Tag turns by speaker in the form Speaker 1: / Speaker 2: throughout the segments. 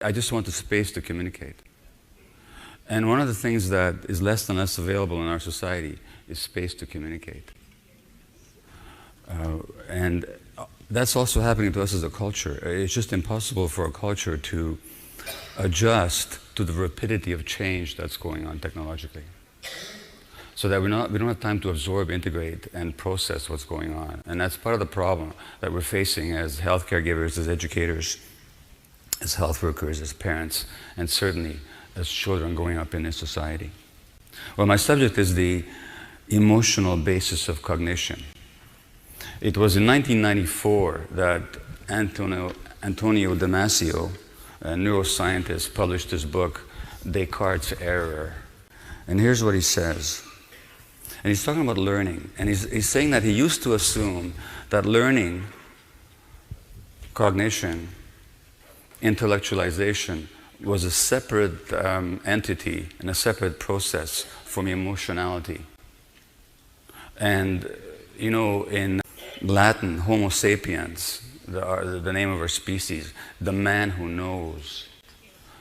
Speaker 1: I just want the space to communicate. And one of the things that is less and less available in our society is space to communicate. And that's also happening to us as a culture. It's just impossible for a culture to adjust to the rapidity of change that's going on technologically. So that we don't have time to absorb, integrate, and process what's going on. And that's part of the problem that we're facing as healthcare givers, as educators, as health workers, as parents, and certainly as children growing up in this society. Well, my subject is the emotional basis of cognition. It was in 1994 that Antonio Damasio, a neuroscientist, published his book, Descartes' Error. And here's what he says. And he's talking about learning. And he's saying that he used to assume that learning, cognition, intellectualization was a separate entity and a separate process from emotionality. And, you know, in Latin, Homo sapiens, the name of our species, the man who knows.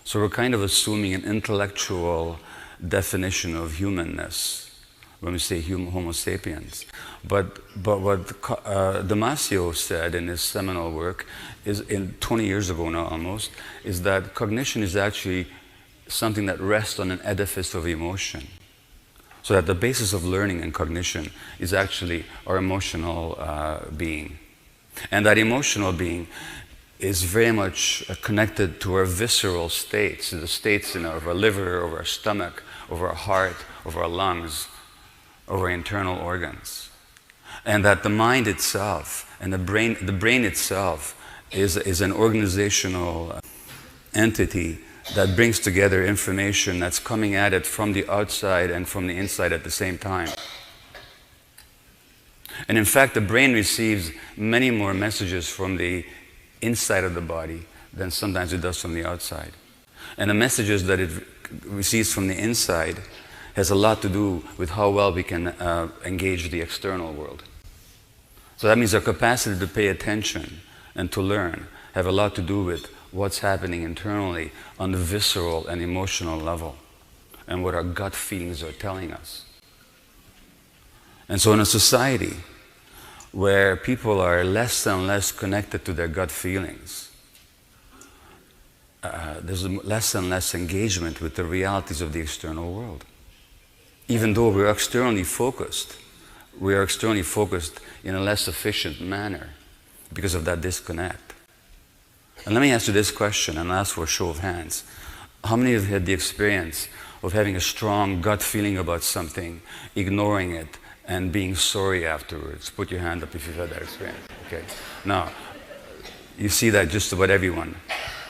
Speaker 1: So we're kind of assuming an intellectual definition of humanness when we say Homo sapiens. But what Damasio said in his seminal work, is in 20 years ago now almost, is that cognition is actually something that rests on an edifice of emotion. So that the basis of learning and cognition is actually our emotional being. And that emotional being is very much connected to our visceral states, the states of our liver, of our stomach, of our heart, of our lungs, of our internal organs. And that the mind itself and the brain itself is an organizational entity that brings together information that's coming at it from the outside and from the inside at the same time. And in fact, the brain receives many more messages from the inside of the body than sometimes it does from the outside. And the messages that it receives from the inside has a lot to do with how well we can engage the external world. So that means our capacity to pay attention and to learn have a lot to do with what's happening internally on the visceral and emotional level and what our gut feelings are telling us. And so in a society where people are less and less connected to their gut feelings, there's less and less engagement with the realities of the external world. Even though we are externally focused in a less efficient manner because of that disconnect. And let me ask you this question, and I'll ask for a show of hands. How many of you had the experience of having a strong gut feeling about something, ignoring it, and being sorry afterwards? Put your hand up if you've had that experience. Okay. Now, you see that just about everyone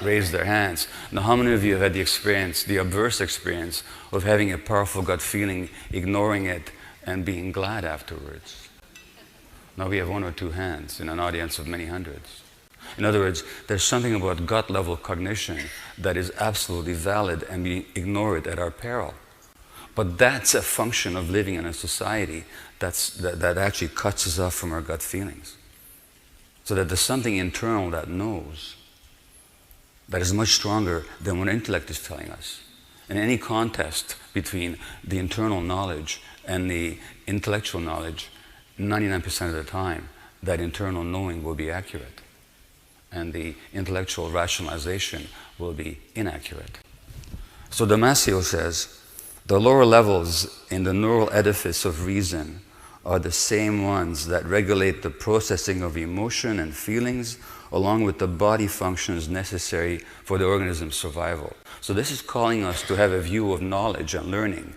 Speaker 1: raised their hands. Now, how many of you have had the experience, the adverse experience, of having a powerful gut feeling, ignoring it, and being glad afterwards? Now we have one or two hands in an audience of many hundreds. In other words, there's something about gut-level cognition that is absolutely valid, and we ignore it at our peril. But that's a function of living in a society that actually cuts us off from our gut feelings. So that there's something internal that knows that is much stronger than what intellect is telling us. In any contest between the internal knowledge and the intellectual knowledge, 99% of the time, that internal knowing will be accurate, and the intellectual rationalization will be inaccurate. So Damasio says, the lower levels in the neural edifice of reason are the same ones that regulate the processing of emotion and feelings, along with the body functions necessary for the organism's survival. So this is calling us to have a view of knowledge and learning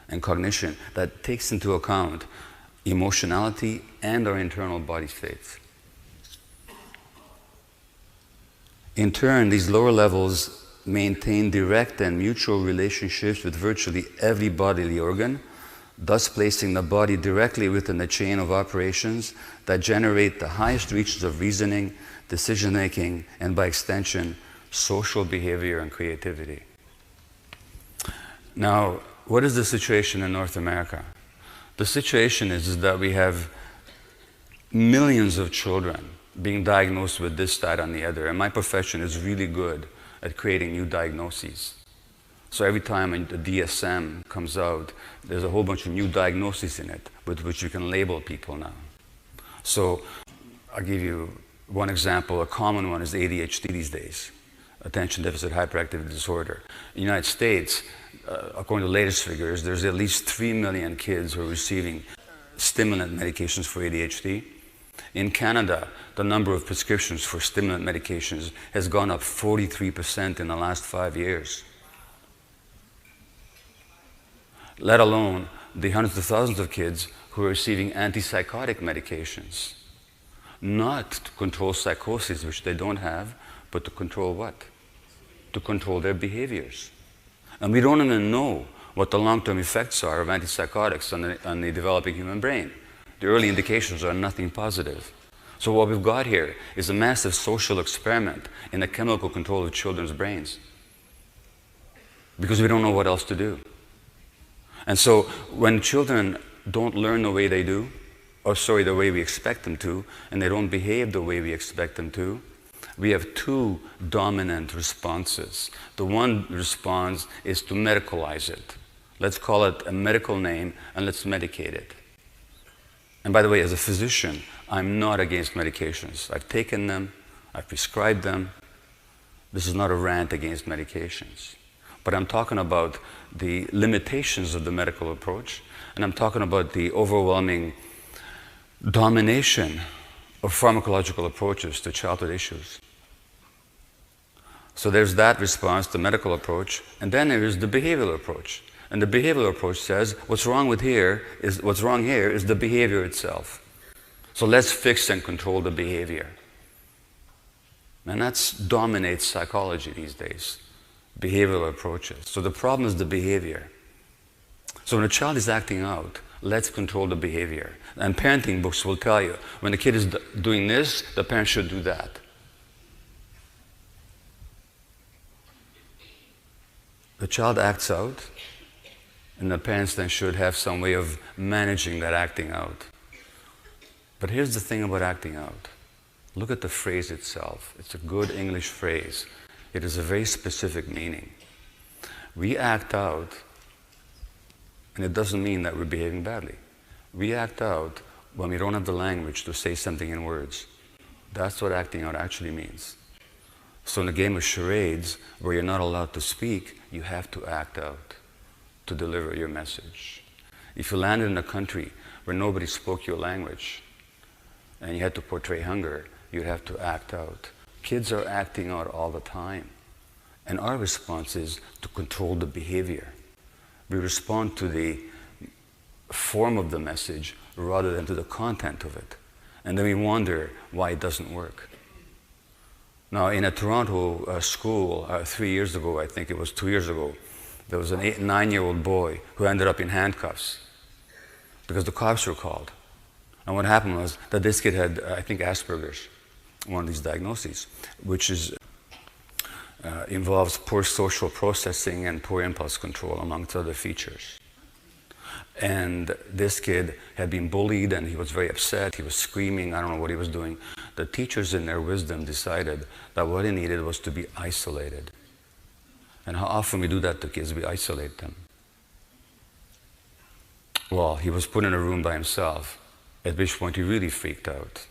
Speaker 1: and cognition that takes into account emotionality and our internal body states. In turn, these lower levels maintain direct and mutual relationships with virtually every bodily organ, thus placing the body directly within the chain of operations that generate the highest reaches of reasoning, decision-making, and by extension, social behavior and creativity. Now, what is the situation in North America? The situation is that we have millions of children being diagnosed with this, that, and the other. And my profession is really good at creating new diagnoses. So every time the DSM comes out, there's a whole bunch of new diagnoses in it with which you can label people now. So I'll give you one example. A common one is ADHD these days, attention deficit hyperactivity disorder. In the United States, according to the latest figures, there's at least 3 million kids who are receiving stimulant medications for ADHD. In Canada, the number of prescriptions for stimulant medications has gone up 43% in the last 5 years. Let alone the hundreds of thousands of kids who are receiving antipsychotic medications, not to control psychosis, which they don't have, but to control what? To control their behaviors. And we don't even know what the long-term effects are of antipsychotics on the developing human brain. The early indications are nothing positive. So what we've got here is a massive social experiment in the chemical control of children's brains, because we don't know what else to do. And so when children don't learn the way they do, the way we expect them to, and they don't behave the way we expect them to, we have two dominant responses. The one response is to medicalize it. Let's call it a medical name and let's medicate it. And by the way, as a physician, I'm not against medications. I've taken them, I've prescribed them. This is not a rant against medications. But I'm talking about the limitations of the medical approach, and I'm talking about the overwhelming domination of pharmacological approaches to childhood issues. So there's that response, the medical approach, and then there is the behavioral approach. And the behavioral approach says what's wrong here is the behavior itself. So let's fix and control the behavior. And that dominates psychology these days, behavioral approaches. So the problem is the behavior. So when a child is acting out, let's control the behavior. And parenting books will tell you, when the kid is doing this, the parent should do that. The child acts out, and the parents then should have some way of managing that acting out. But here's the thing about acting out. Look at the phrase itself. It's a good English phrase. It has a very specific meaning. We act out, and it doesn't mean that we're behaving badly. We act out when we don't have the language to say something in words. That's what acting out actually means. So in a game of charades, where you're not allowed to speak, you have to act out to deliver your message. If you landed in a country where nobody spoke your language, and you had to portray hunger, you'd have to act out. Kids are acting out all the time. And our response is to control the behavior. We respond to the form of the message rather than to the content of it. And then we wonder why it doesn't work. Now, in a Toronto school 3 years ago, I think it was 2 years ago, there was a 9-year-old boy who ended up in handcuffs because the cops were called. And what happened was that this kid had, I think, Asperger's, one of these diagnoses, which involves poor social processing and poor impulse control, amongst other features. And this kid had been bullied, and he was very upset. He was screaming. I don't know what he was doing. The teachers, in their wisdom, decided that what he needed was to be isolated. And how often we do that to kids, we isolate them. Well, he was put in a room by himself, at which point he really freaked out.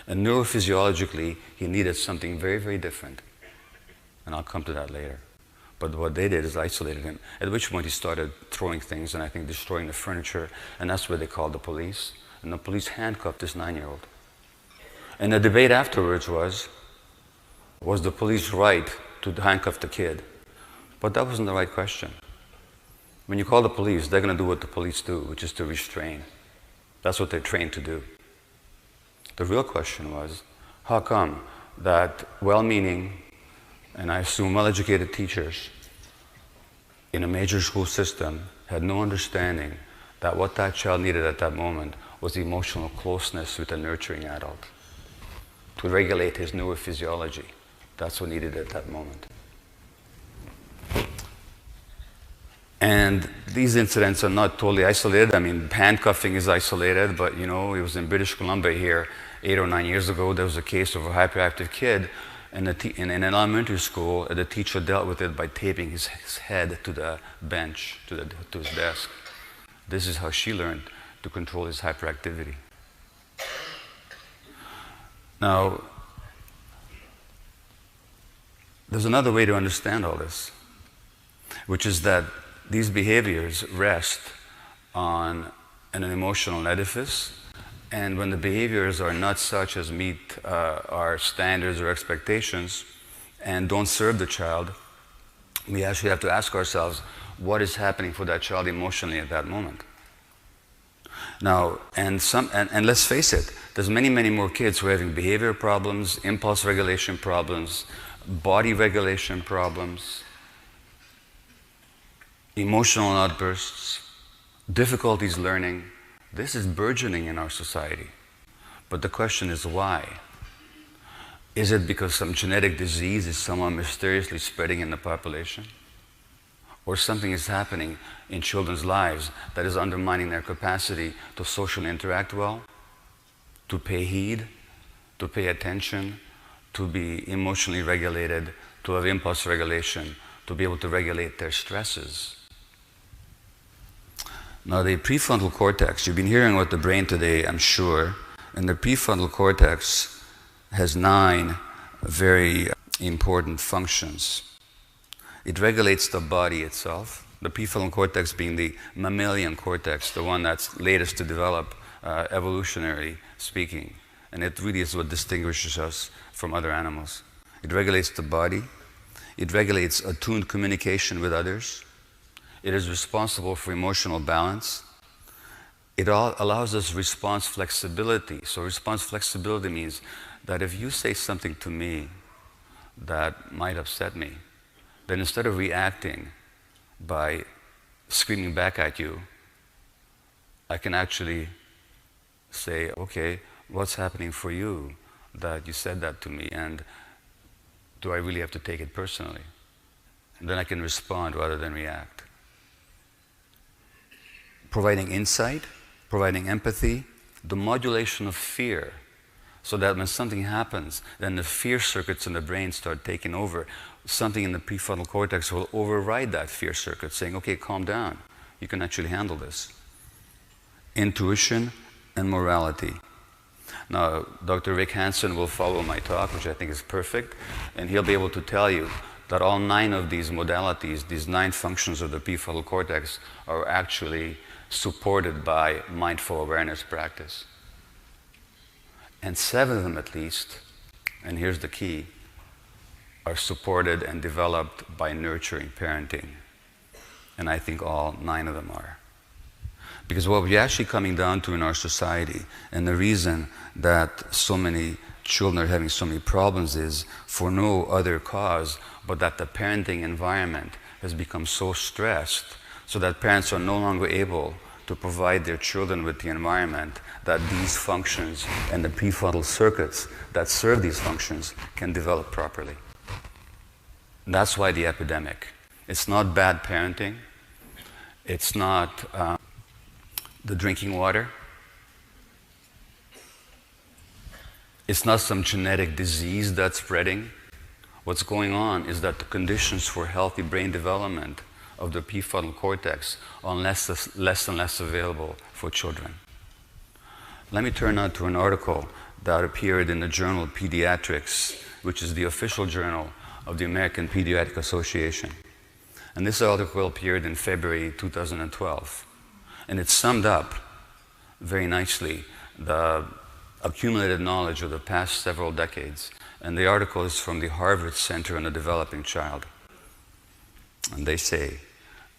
Speaker 1: And neurophysiologically, he needed something very, very different. And I'll come to that later. But what they did is isolated him, at which point he started throwing things and I think destroying the furniture, and that's where they called the police. And the police handcuffed this 9-year-old. And the debate afterwards was the police right to handcuff the kid? But that wasn't the right question. When you call the police, they're going to do what the police do, which is to restrain. That's what they're trained to do. The real question was, how come that well-meaning, and I assume well-educated teachers in a major school system had no understanding that what that child needed at that moment was emotional closeness with a nurturing adult to regulate his neurophysiology. That's what needed at that moment. And these incidents are not totally isolated. I mean, handcuffing is isolated, but it was in British Columbia here 8 or 9 years ago. There was a case of a hyperactive kid in an elementary school, the teacher dealt with it by taping his head to the bench, to his desk. This is how she learned to control his hyperactivity. Now, there's another way to understand all this, which is that these behaviors rest on an emotional edifice, and when the behaviors are not such as meet our standards or expectations and don't serve the child, we actually have to ask ourselves, what is happening for that child emotionally at that moment? Now, and let's face it, there's many, many more kids who are having behavior problems, impulse regulation problems, body regulation problems, emotional outbursts, difficulties learning. This is burgeoning in our society. But the question is why? Is it because some genetic disease is somehow mysteriously spreading in the population? Or something is happening in children's lives that is undermining their capacity to socially interact well, to pay heed, to pay attention, to be emotionally regulated, to have impulse regulation, to be able to regulate their stresses. Now, the prefrontal cortex, you've been hearing about the brain today, I'm sure, and the prefrontal cortex has 9 very important functions. It regulates the body itself, the prefrontal cortex being the mammalian cortex, the one that's latest to develop, evolutionarily speaking. And it really is what distinguishes us from other animals. It regulates the body. It regulates attuned communication with others. It is responsible for emotional balance. It allows us response flexibility. So response flexibility means that if you say something to me that might upset me, then instead of reacting by screaming back at you, I can actually say, okay, what's happening for you that you said that to me, and do I really have to take it personally? And then I can respond rather than react. Providing insight, providing empathy, the modulation of fear, so that when something happens, then the fear circuits in the brain start taking over. Something in the prefrontal cortex will override that fear circuit, saying, okay, calm down, you can actually handle this. Intuition and morality. Now, Dr. Rick Hansen will follow my talk, which I think is perfect, and he'll be able to tell you that all 9 of these modalities, these 9 functions of the prefrontal cortex, are actually supported by mindful awareness practice. And 7 of them at least, and here's the key, are supported and developed by nurturing parenting. And I think all 9 of them are. Because what we're actually coming down to in our society, and the reason that so many children are having so many problems is for no other cause but that the parenting environment has become so stressed so that parents are no longer able to provide their children with the environment that these functions and the prefrontal circuits that serve these functions can develop properly. That's why the epidemic. It's not bad parenting. It's not the drinking water. It's not some genetic disease that's spreading. What's going on is that the conditions for healthy brain development of the prefrontal cortex are less and less available for children. Let me turn now to an article that appeared in the journal Pediatrics, which is the official journal of the American Pediatric Association. And this article appeared in February 2012. And it summed up very nicely the accumulated knowledge of the past several decades. And the article is from the Harvard Center on the Developing Child. And they say,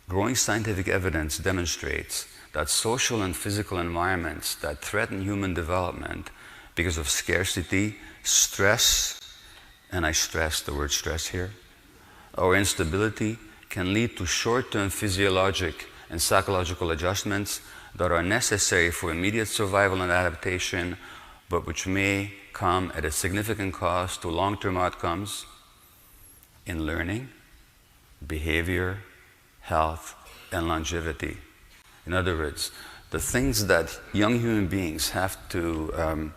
Speaker 1: growing scientific evidence demonstrates that social and physical environments that threaten human development because of scarcity, stress, and I stress the word stress here, or instability can lead to short-term physiologic and psychological adjustments that are necessary for immediate survival and adaptation, but which may come at a significant cost to long-term outcomes in learning, behavior, health, and longevity. In other words, the things that young human beings have to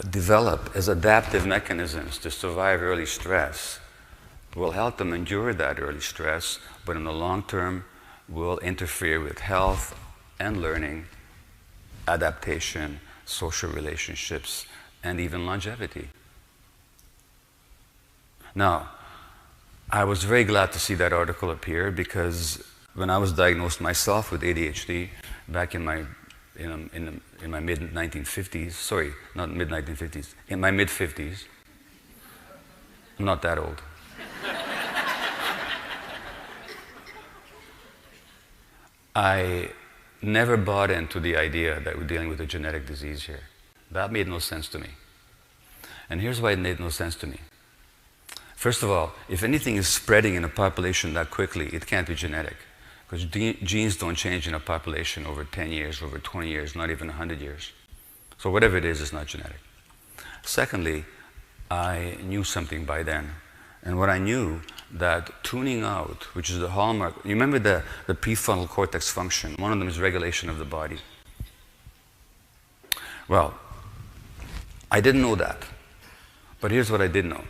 Speaker 1: develop as adaptive mechanisms to survive early stress will help them endure that early stress, but in the long term will interfere with health and learning, adaptation, social relationships, and even longevity. Now, I was very glad to see that article appear because when I was diagnosed myself with ADHD back in my mid-1950s, sorry, not mid-1950s, in my mid-50s, I'm not that old. I never bought into the idea that we're dealing with a genetic disease here. That made no sense to me. And here's why it made no sense to me. First of all, if anything is spreading in a population that quickly, it can't be genetic. Because genes don't change in a population over 10 years, over 20 years, not even 100 years. So whatever it is not genetic. Secondly, I knew something by then. And what I knew, that tuning out, which is the hallmark, you remember the prefrontal cortex function, one of them is regulation of the body. Well, I didn't know that. But here's what I did know.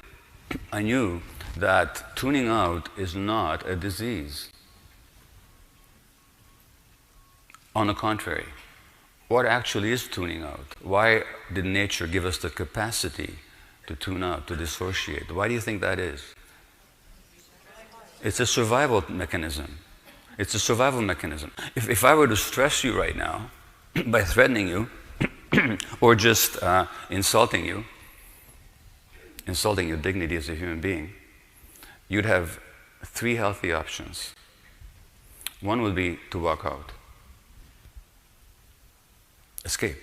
Speaker 1: I knew that tuning out is not a disease. On the contrary, what actually is tuning out? Why did nature give us the capacity to tune out, to dissociate? Why do you think that is? It's a survival mechanism. It's a survival mechanism. If I were to stress you right now by threatening you or just insulting your dignity as a human being, you'd have three healthy options. One would be to walk out. Escape.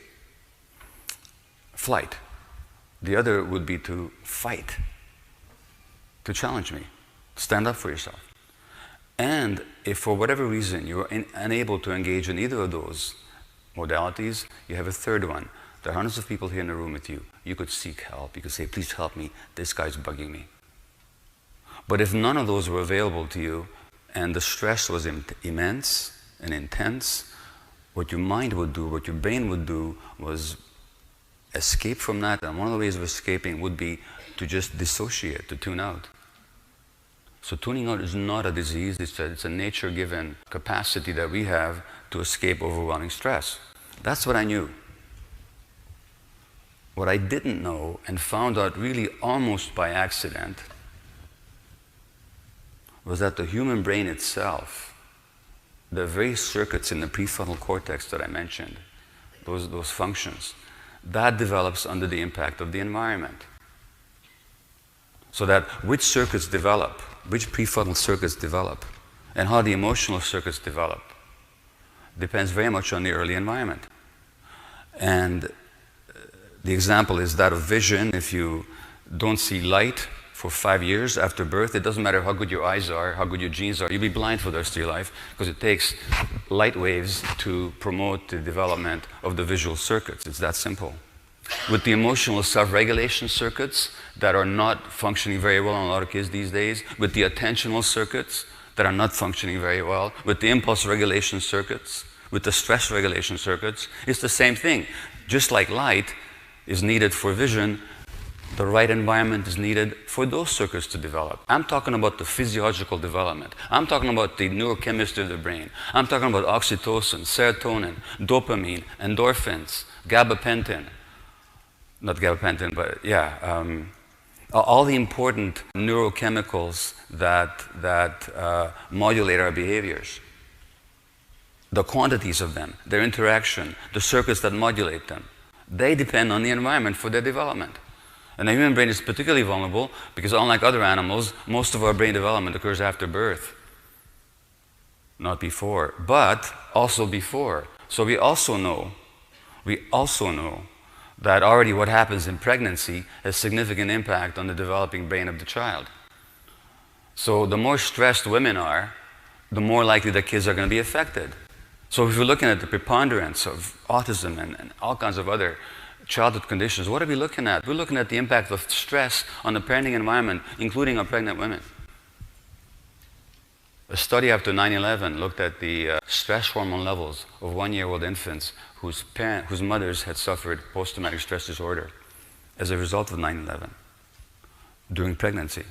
Speaker 1: Flight. The other would be to fight, to challenge me, stand up for yourself. And if for whatever reason you're unable to engage in either of those modalities, you have a third one. There are hundreds of people here in the room with you. You could seek help. You could say, please help me. This guy's bugging me. But if none of those were available to you and the stress was immense and intense, what your mind would do, what your brain would do was escape from that. And one of the ways of escaping would be to just dissociate, to tune out. So tuning out is not a disease. It's a nature-given capacity that we have to escape overwhelming stress. That's what I knew. What I didn't know and found out really almost by accident was that the human brain itself, the very circuits in the prefrontal cortex that I mentioned, those functions, that develops under the impact of the environment. So that which circuits develop, which prefrontal circuits develop, and how the emotional circuits develop depends very much on the early environment. And the example is that of vision. If you don't see light for 5 years after birth, it doesn't matter how good your eyes are, how good your genes are, you'll be blind for the rest of your life because it takes light waves to promote the development of the visual circuits. It's that simple. With the emotional self-regulation circuits that are not functioning very well on a lot of kids these days, with the attentional circuits that are not functioning very well, with the impulse regulation circuits, with the stress regulation circuits, it's the same thing. Just like light is needed for vision, the right environment is needed for those circuits to develop. I'm talking about the physiological development. I'm talking about the neurochemistry of the brain. I'm talking about oxytocin, serotonin, dopamine, endorphins, gabapentin. Not gabapentin, but yeah. All the important neurochemicals that modulate our behaviors. The quantities of them, their interaction, the circuits that modulate them, they depend on the environment for their development. And the human brain is particularly vulnerable because unlike other animals, most of our brain development occurs after birth. Not before, but also before. So we also know that already what happens in pregnancy has significant impact on the developing brain of the child. So the more stressed women are, the more likely the kids are going to be affected. So if we're looking at the preponderance of autism and all kinds of other childhood conditions, what are we looking at? We're looking at the impact of stress on the parenting environment, including on pregnant women. A study after 9/11 looked at the stress hormone levels of 1-year-old infants whose mothers had suffered post-traumatic stress disorder. as a result of 9/11 during pregnancy.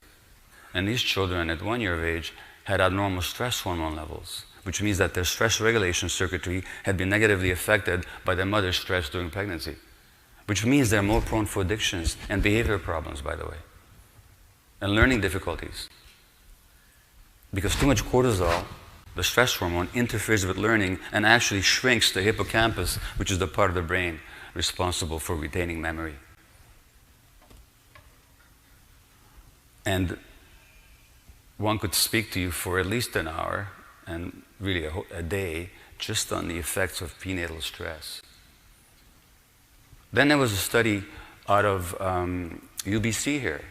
Speaker 1: And these children at 1 year of age had abnormal stress hormone levels, which means that their stress regulation circuitry had been negatively affected by their mother's stress during pregnancy, which means they're more prone for addictions and behavior problems, by the way, and learning difficulties. Because too much cortisol, the stress hormone, interferes with learning and actually shrinks the hippocampus, which is the part of the brain responsible for retaining memory. And one could speak to you for at least an hour, and really a day, just on the effects of prenatal stress. Then there was a study out of UBC here,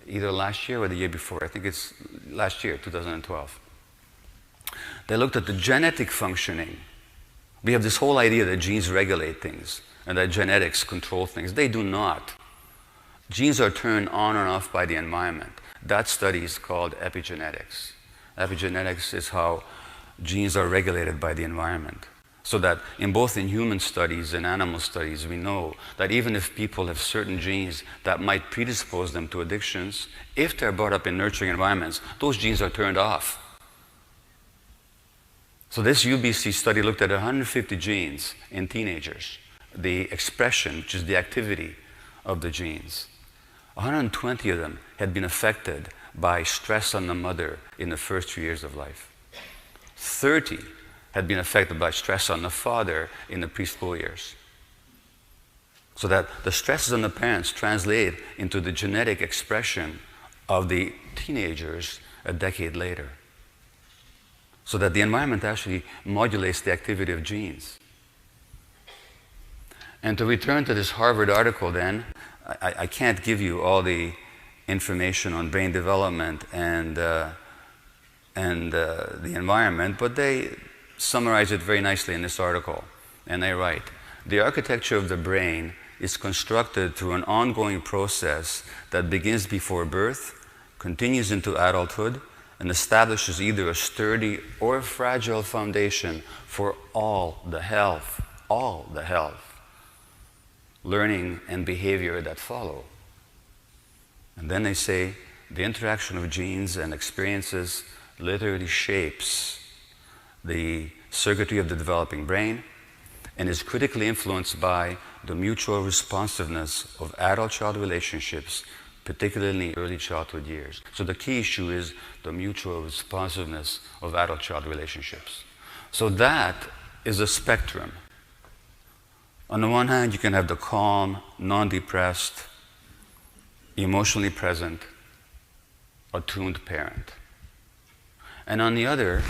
Speaker 1: either last year or the year before. I think it's last year, 2012. They looked at the genetic functioning. We have this whole idea that genes regulate things and that genetics control things. They do not. Genes are turned on and off by the environment. That study is called epigenetics. Epigenetics is how genes are regulated by the environment. So that both in human studies and animal studies, we know that even if people have certain genes that might predispose them to addictions, if they're brought up in nurturing environments, those genes are turned off. So this UBC study looked at 150 genes in teenagers, the expression, which is the activity of the genes. 120 of them had been affected by stress on the mother in the first few years of life. 30 had been affected by stress on the father in the preschool years. So that the stresses on the parents translate into the genetic expression of the teenagers a decade later. So that the environment actually modulates the activity of genes. And to return to this Harvard article then, I can't give you all the information on brain development and the environment, but they summarize it very nicely in this article. And they write, the architecture of the brain is constructed through an ongoing process that begins before birth, continues into adulthood, and establishes either a sturdy or a fragile foundation for all the health, learning and behavior that follow. And then they say, the interaction of genes and experiences literally shapes the circuitry of the developing brain and is critically influenced by the mutual responsiveness of adult-child relationships, particularly in the early childhood years. So the key issue is the mutual responsiveness of adult-child relationships. So that is a spectrum. On the one hand, you can have the calm, non-depressed, emotionally present, attuned parent. And on the other,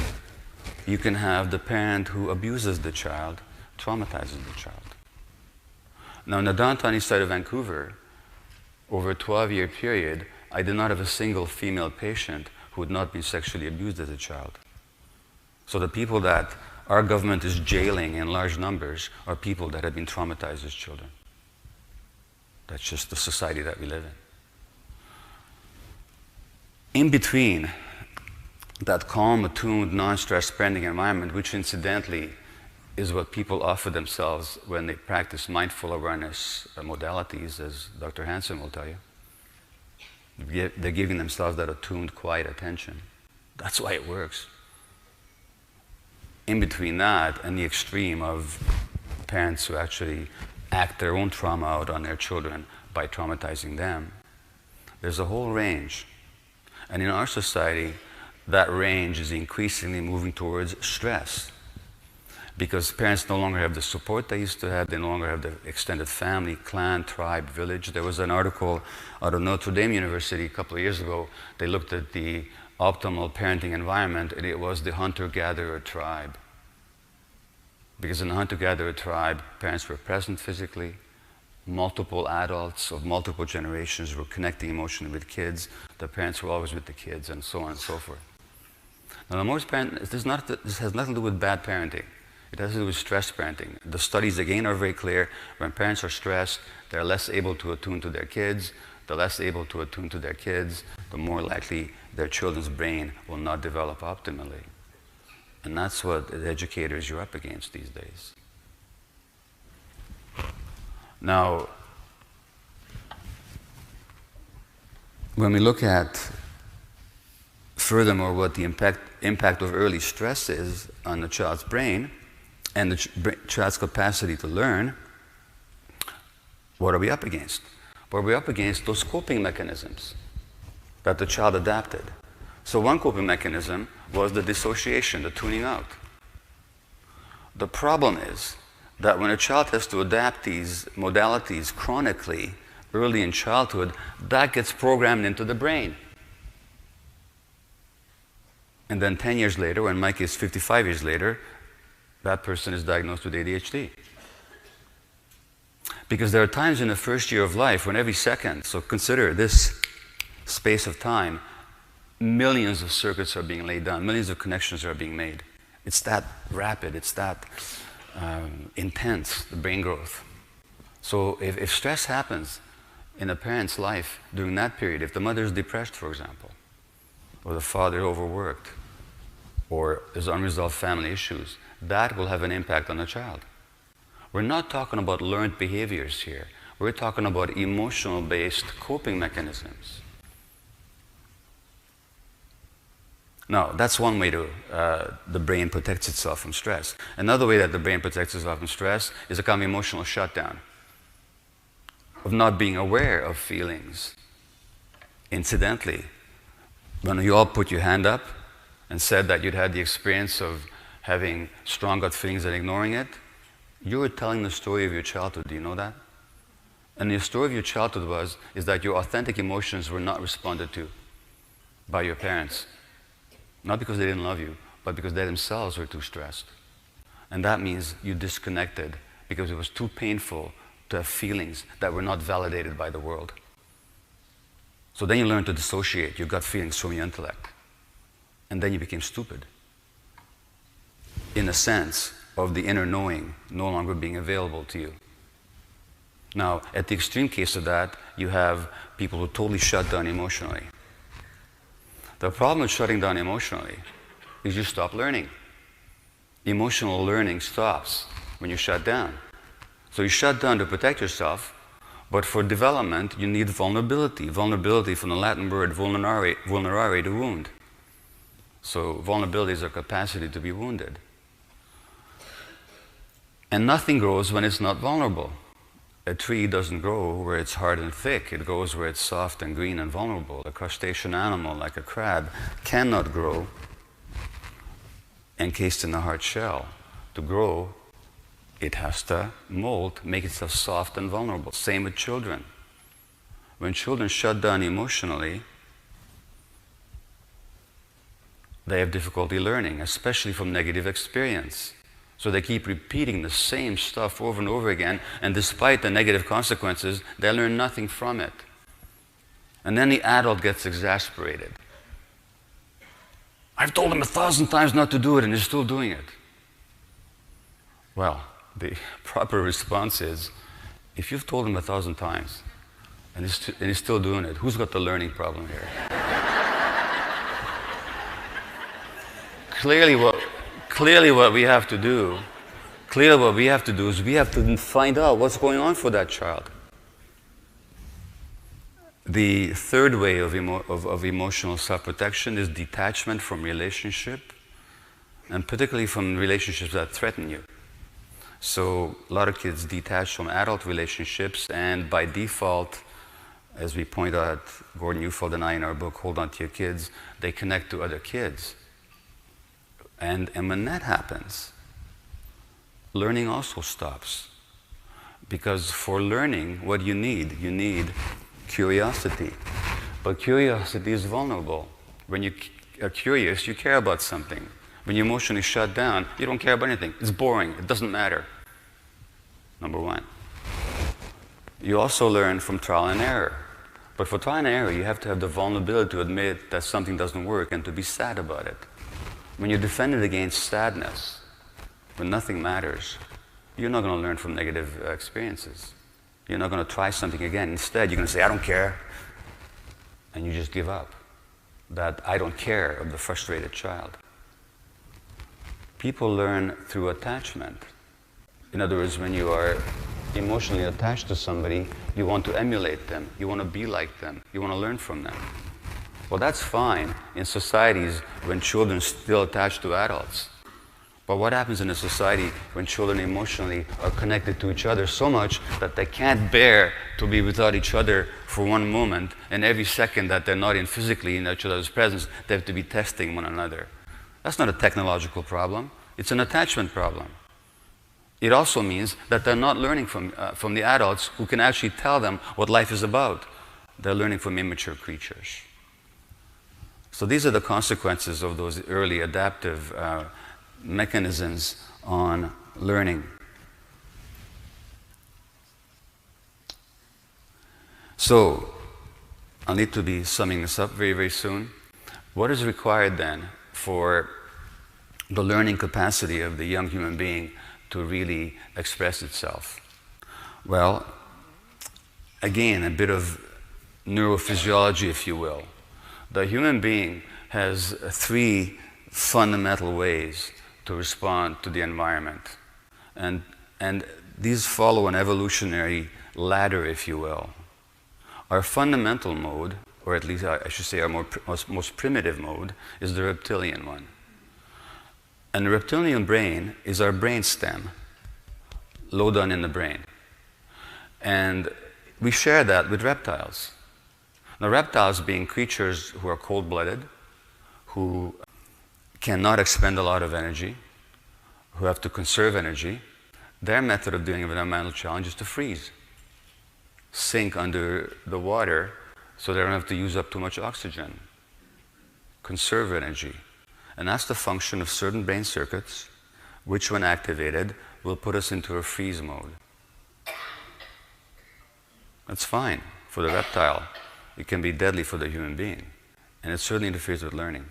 Speaker 1: you can have the parent who abuses the child, traumatizes the child. Now, in the downtown east side of Vancouver, over a 12-year period, I did not have a single female patient who had not been sexually abused as a child. So the people that our government is jailing in large numbers are people that have been traumatized as children. That's just the society that we live in. In between that calm, attuned, non-stress parenting environment, which incidentally is what people offer themselves when they practice mindful awareness modalities, as Dr. Hansen will tell you. They're giving themselves that attuned, quiet attention. That's why it works. In between that and the extreme of parents who actually act their own trauma out on their children by traumatizing them, there's a whole range. And in our society, that range is increasingly moving towards stress. Because parents no longer have the support they used to have, they no longer have the extended family, clan, tribe, village. There was an article out of Notre Dame University a couple of years ago. They looked at the optimal parenting environment, and it was the hunter-gatherer tribe. Because in the hunter-gatherer tribe, parents were present physically, multiple adults of multiple generations were connecting emotionally with kids, the parents were always with the kids, and so on and so forth. Now, the most this has nothing to do with bad parenting. It has to do with stress parenting. The studies, again, are very clear. When parents are stressed, they're less able to attune to their kids. The less able to attune to their kids, the more likely their children's brain will not develop optimally. And that's what the educators you're up against these days. Now, when we look at, furthermore, what the impact of early stress is on the child's brain and the child's capacity to learn, what are we up against? Well, we're up against those coping mechanisms that the child adapted. So one coping mechanism was the dissociation, the tuning out. The problem is that when a child has to adapt these modalities chronically, early in childhood, that gets programmed into the brain. And then 10 years later, or in my case 55 years later, that person is diagnosed with ADHD. Because there are times in the first year of life when every second, so consider this space of time, millions of circuits are being laid down, millions of connections are being made. It's that rapid, it's that intense, the brain growth. So if stress happens in a parent's life during that period, if the mother is depressed, for example, or the father overworked, or there's unresolved family issues, that will have an impact on the child. We're not talking about learned behaviors here. We're talking about emotional-based coping mechanisms. Now, that's one way the brain protects itself from stress. Another way that the brain protects itself from stress is a kind of emotional shutdown, of not being aware of feelings. Incidentally, when you all put your hand up and said that you'd had the experience of having strong gut feelings and ignoring it, you were telling the story of your childhood. Do you know that? And the story of your childhood is that your authentic emotions were not responded to by your parents. Not because they didn't love you, but because they themselves were too stressed. And that means you disconnected because it was too painful to have feelings that were not validated by the world. So then you learn to dissociate your gut feelings from your intellect. And then you became stupid. In a sense of the inner knowing no longer being available to you. Now, at the extreme case of that, you have people who totally shut down emotionally. The problem with shutting down emotionally is you stop learning. Emotional learning stops when you shut down. So you shut down to protect yourself, but for development, you need vulnerability. Vulnerability from the Latin word vulnerare, to wound. So vulnerability is our capacity to be wounded. And nothing grows when it's not vulnerable. A tree doesn't grow where it's hard and thick. It grows where it's soft and green and vulnerable. A crustacean animal, like a crab, cannot grow encased in a hard shell. To grow, it has to mold, make itself soft and vulnerable. Same with children. When children shut down emotionally, they have difficulty learning, especially from negative experience. So they keep repeating the same stuff over and over again, and despite the negative consequences, they learn nothing from it. And then the adult gets exasperated. I've told him 1,000 times not to do it, and he's still doing it. Well, the proper response is, if you've told him 1,000 times, and he's still doing it, who's got the learning problem here? Clearly what we have to do is we have to find out what's going on for that child. The third way of emotional self-protection is detachment from relationship, and particularly from relationships that threaten you. So a lot of kids detach from adult relationships, and by default, as we point out, Gordon Neufeld and I in our book, Hold On to Your Kids, they connect to other kids. And when that happens, learning also stops. Because for learning, what you need curiosity. But curiosity is vulnerable. When you are curious, you care about something. When you emotionally shut down, you don't care about anything. It's boring. It doesn't matter. Number one. You also learn from trial and error. But for trial and error, you have to have the vulnerability to admit that something doesn't work and to be sad about it. When you're defended against sadness, when nothing matters, you're not going to learn from negative experiences. You're not going to try something again. Instead, you're going to say, I don't care. And you just give up. That I don't care of the frustrated child. People learn through attachment. In other words, when you are emotionally attached to somebody, you want to emulate them, you want to be like them, you want to learn from them. Well, that's fine in societies when children are still attached to adults. But what happens in a society when children emotionally are connected to each other so much that they can't bear to be without each other for one moment, and every second that they're not in physically in each other's presence, they have to be testing one another? That's not a technological problem. It's an attachment problem. It also means that they're not learning from the adults who can actually tell them what life is about. They're learning from immature creatures. So these are the consequences of those early adaptive mechanisms on learning. So, I'll need to be summing this up very, very soon. What is required then for the learning capacity of the young human being to really express itself? Well, again, a bit of neurophysiology, if you will. The human being has three fundamental ways to respond to the environment. And these follow an evolutionary ladder, if you will. Our fundamental mode, or at least I should say our most primitive mode, is the reptilian one. And the reptilian brain is our brain stem, low down in the brain. And we share that with reptiles. Now, reptiles being creatures who are cold-blooded, who cannot expend a lot of energy, who have to conserve energy, their method of dealing with an environmental challenge is to freeze, sink under the water so they don't have to use up too much oxygen, conserve energy. And that's the function of certain brain circuits, which when activated will put us into a freeze mode. That's fine for the reptile. It can be deadly for the human being, and it certainly interferes with learning.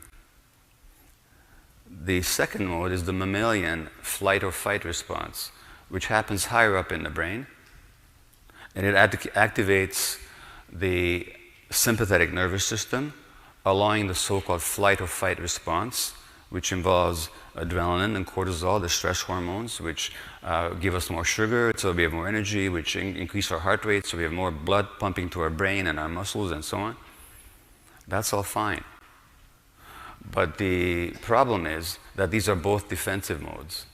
Speaker 1: The second mode is the mammalian flight or fight response, which happens higher up in the brain, and it activates the sympathetic nervous system, allowing the so-called flight or fight response, which involves adrenaline and cortisol, the stress hormones, which give us more sugar, so we have more energy, which increase our heart rate, so we have more blood pumping to our brain and our muscles and so on. That's all fine. But the problem is that these are both defensive modes.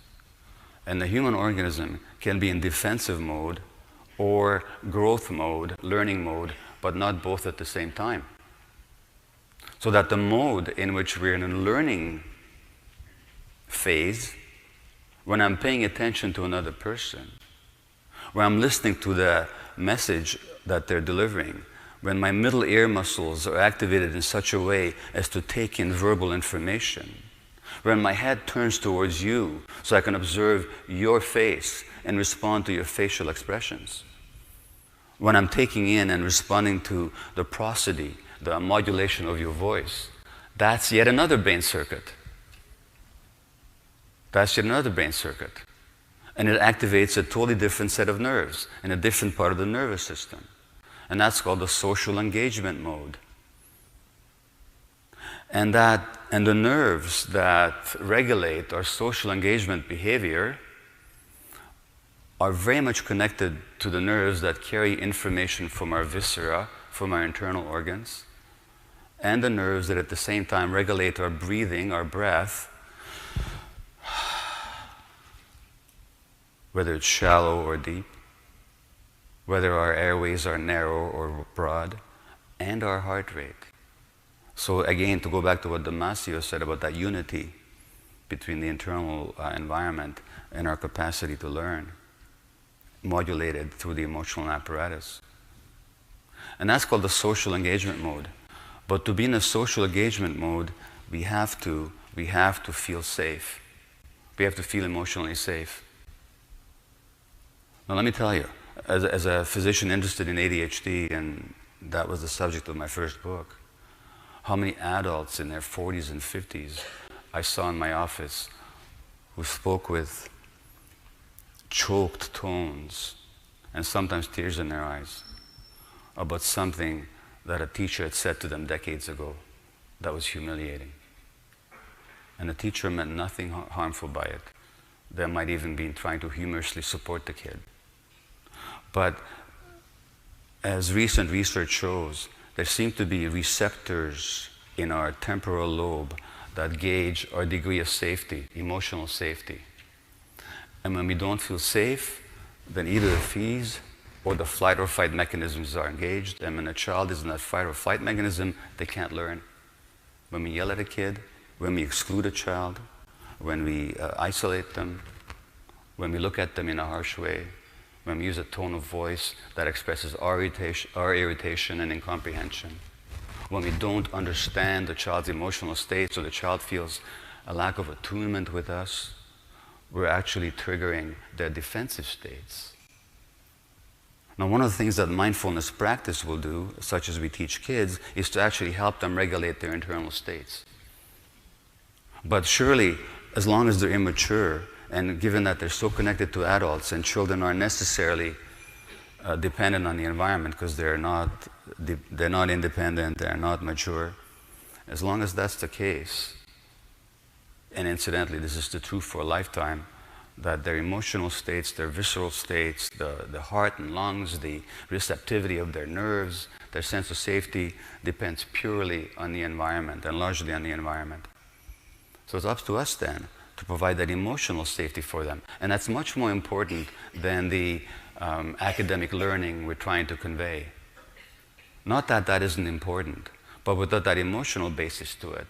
Speaker 1: And the human organism can be in defensive mode or growth mode, learning mode, but not both at the same time. So that the mode in which we're in a learning phase, when I'm paying attention to another person, when I'm listening to the message that they're delivering, when my middle ear muscles are activated in such a way as to take in verbal information, when my head turns towards you so I can observe your face and respond to your facial expressions, when I'm taking in and responding to the prosody, the modulation of your voice, that's yet another brain circuit. That's yet another brain circuit. And it activates a totally different set of nerves in a different part of the nervous system. And that's called the social engagement mode. And the nerves that regulate our social engagement behavior are very much connected to the nerves that carry information from our viscera, from our internal organs, and the nerves that at the same time regulate our breathing, our breath, whether it's shallow or deep, whether our airways are narrow or broad, and our heart rate. So again, to go back to what Damasio said about that unity between the internal environment and our capacity to learn, modulated through the emotional apparatus. And that's called the social engagement mode. But to be in a social engagement mode, we have to feel safe. We have to feel emotionally safe. Now let me tell you, as a physician interested in ADHD, and that was the subject of my first book, how many adults in their 40s and 50s I saw in my office who spoke with choked tones and sometimes tears in their eyes about something that a teacher had said to them decades ago that was humiliating. And the teacher meant nothing harmful by it. They might even be trying to humorously support the kid. But as recent research shows, there seem to be receptors in our temporal lobe that gauge our degree of safety, emotional safety. And when we don't feel safe, then either the fees or the flight or fight mechanisms are engaged. And when a child is in that fight or flight mechanism, they can't learn. When we yell at a kid, when we exclude a child, when we isolate them, when we look at them in a harsh way, when we use a tone of voice that expresses our irritation and incomprehension, when we don't understand the child's emotional state, so the child feels a lack of attunement with us, we're actually triggering their defensive states. Now, one of the things that mindfulness practice will do, such as we teach kids, is to actually help them regulate their internal states. But surely, as long as they're immature, and given that they're so connected to adults, and children are necessarily dependent on the environment because they're not independent, they're not mature, as long as that's the case, and incidentally, this is the truth for a lifetime, that their emotional states, their visceral states, the heart and lungs, the receptivity of their nerves, their sense of safety depends purely on the environment and largely on the environment. So it's up to us then to provide that emotional safety for them. And that's much more important than the academic learning we're trying to convey. Not that that isn't important, but without that emotional basis to it,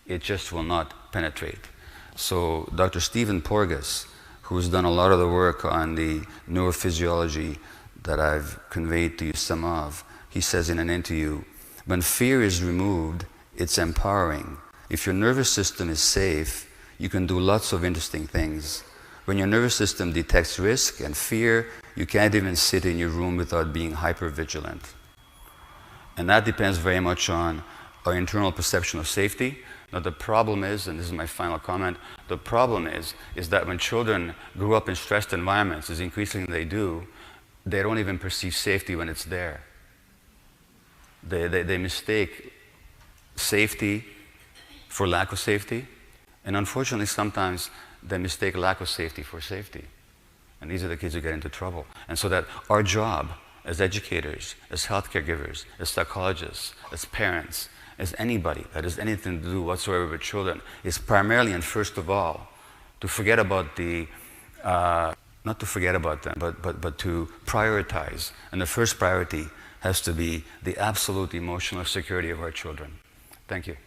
Speaker 1: it just will not penetrate. So Dr. Stephen Porges, who's done a lot of the work on the neurophysiology that I've conveyed to you some of, he says in an interview, when fear is removed, it's empowering. If your nervous system is safe, you can do lots of interesting things. When your nervous system detects risk and fear, you can't even sit in your room without being hyper-vigilant. And that depends very much on our internal perception of safety. Now the problem is, and this is my final comment, the problem is that when children grow up in stressed environments, as increasingly they do, they don't even perceive safety when it's there. They mistake safety for lack of safety, and unfortunately sometimes they mistake lack of safety for safety. And these are the kids who get into trouble. And so that our job as educators, as healthcare givers, as psychologists, as parents, as anybody that has anything to do whatsoever with children is primarily and first of all to forget about the, not to forget about them, but to prioritize. And the first priority has to be the absolute emotional security of our children. Thank you.